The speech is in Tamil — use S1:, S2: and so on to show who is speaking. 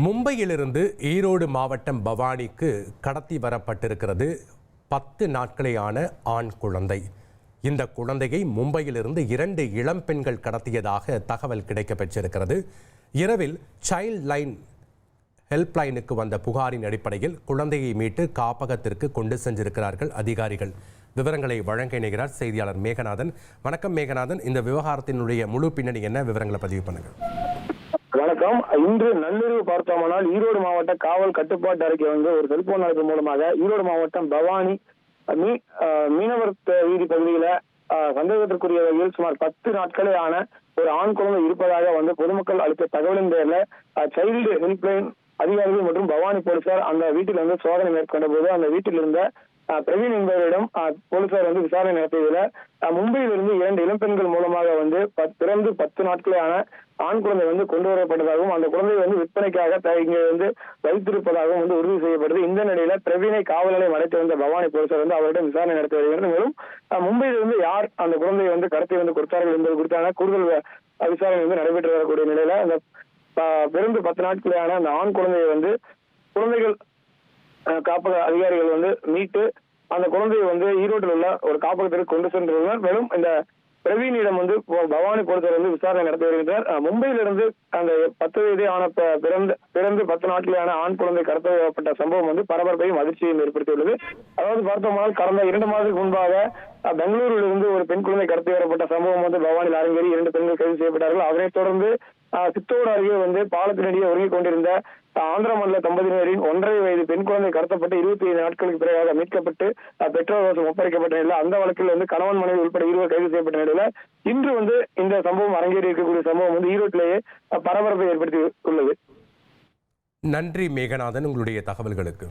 S1: மும்பையிலிருந்து ஈரோடு மாவட்டம் பவானிக்கு கடத்தி வரப்பட்டிருக்கிறது 10 நாட்களேயான ஆண் குழந்தை. இந்த குழந்தையை மும்பையிலிருந்து 2 இளம் பெண்கள் கடத்தியதாக தகவல் கிடைக்கப்பெற்றிருக்கிறது. இரவில் சைல்ட் லைன் ஹெல்ப்லைனுக்கு வந்த புகாரின் அடிப்படையில் குழந்தையை மீட்டு காப்பகத்திற்கு கொண்டு சென்றிருக்கிறார்கள் அதிகாரிகள். விவரங்களை வழங்க இணைகிறார் செய்தியாளர் மேகநாதன். வணக்கம் மேகநாதன், இந்த விவகாரத்தினுடைய முழு பின்னணி என்ன? விவரங்களை பதிவு பண்ணுங்க.
S2: வணக்கம். இன்று நள்ளிரவு பார்த்தோம்னால் ஈரோடு மாவட்ட காவல் கட்டுப்பாட்டு அறிக்கை ஒரு செல்போன் அழைப்பு மூலமாக ஈரோடு மாவட்டம் பவானி மீனவர் வீதி பகுதியில சந்தேகத்திற்குரிய வகையில் சுமார் 10 நாட்களே ஆன ஒரு ஆண் குழந்தை இருப்பதாக பொதுமக்கள் அளித்த தகவலின் பேர்ல சைல்டு ஹெல்ப்லைன் அதிகாரிகள் மற்றும் பவானி போலீசார் அந்த வீட்டில் சோதனை மேற்கொண்ட போது அந்த வீட்டில் இருந்த பிரவீன் என்பவரிடம் போலீசார் விசாரணை நடத்தியதில் மும்பையிலிருந்து 2 இளம்பெண்கள் மூலமாக பிறந்து 10 நாட்களே ஆன ஆண் குழந்தை கொண்டு வரப்பட்டதாகவும் அந்த குழந்தையை விற்பனைக்காக இங்கே வைத்திருப்பதாகவும் உறுதி செய்யப்பட்டது. இந்த நிலையில பிரவீனை காவல் நிலையம் அழைத்து வந்த பவானி போலீசார் அவரிடம் விசாரணை நடத்தி வருகிறது. மேலும் மும்பையிலிருந்து யார் அந்த குழந்தையை கடத்தி கொடுத்தார்கள் என்பது குறித்தான கூடுதல் விசாரணை நடைபெற்று வரக்கூடிய நிலையில அந்த பிறந்து 10 நாட்களே ஆன அந்த ஆண் குழந்தையை குழந்தைகள் காப்பக அதிகாரிகள் மீட்டு அந்த குழந்தையை ஈரோட்டில் உள்ள ஒரு காப்பகத்திற்கு கொண்டு சென்றுள்ளனர். மேலும் இந்த பிரவீனிடம் பவானி போலீசார் விசாரணை நடத்தி வருகின்றனர். மும்பையிலிருந்து அந்த 10 வயதே ஆன பிறந்து 10 நாட்களே ஆன ஆண் குழந்தை கடத்தப்பட்ட சம்பவம் பரபரப்பையும் அதிர்ச்சியையும் ஏற்படுத்தியுள்ளது. அதாவது பார்த்தோம்னால் கடந்த 2 மாதத்துக்கு முன்பாக பெங்களூரில் இருந்து ஒரு பெண் குழந்தை கடத்தி வரப்பட்ட சம்பவம் பவானியில் அரங்கேறி 2 பெண்கள் கைது செய்யப்பட்டார்கள். அதனைத் தொடர்ந்து சித்தோடு அருகே பாலத்தினடியே ஒருங்கிக் கொண்டிருந்த ஆந்திர மாநில தம்பதியினரின் 1.5 வயது பெண் குழந்தை கடத்தப்பட்டு 25 நாட்களுக்கு பிறகு மீட்கப்பட்டு பெற்றோர் மீட்கப்பட்ட நிலையில் அந்த வழக்கில் கணவன் மனைவி உட்பட 20 கைது செய்யப்பட்ட நிலையில இன்று இந்த சம்பவம் அரங்கேறி இருக்கக்கூடிய சம்பவம் ஈரோட்டிலேயே பரபரப்பை ஏற்படுத்தி உள்ளது.
S1: நன்றி மேகநாதன், உங்களுடைய தகவல்களுக்கு.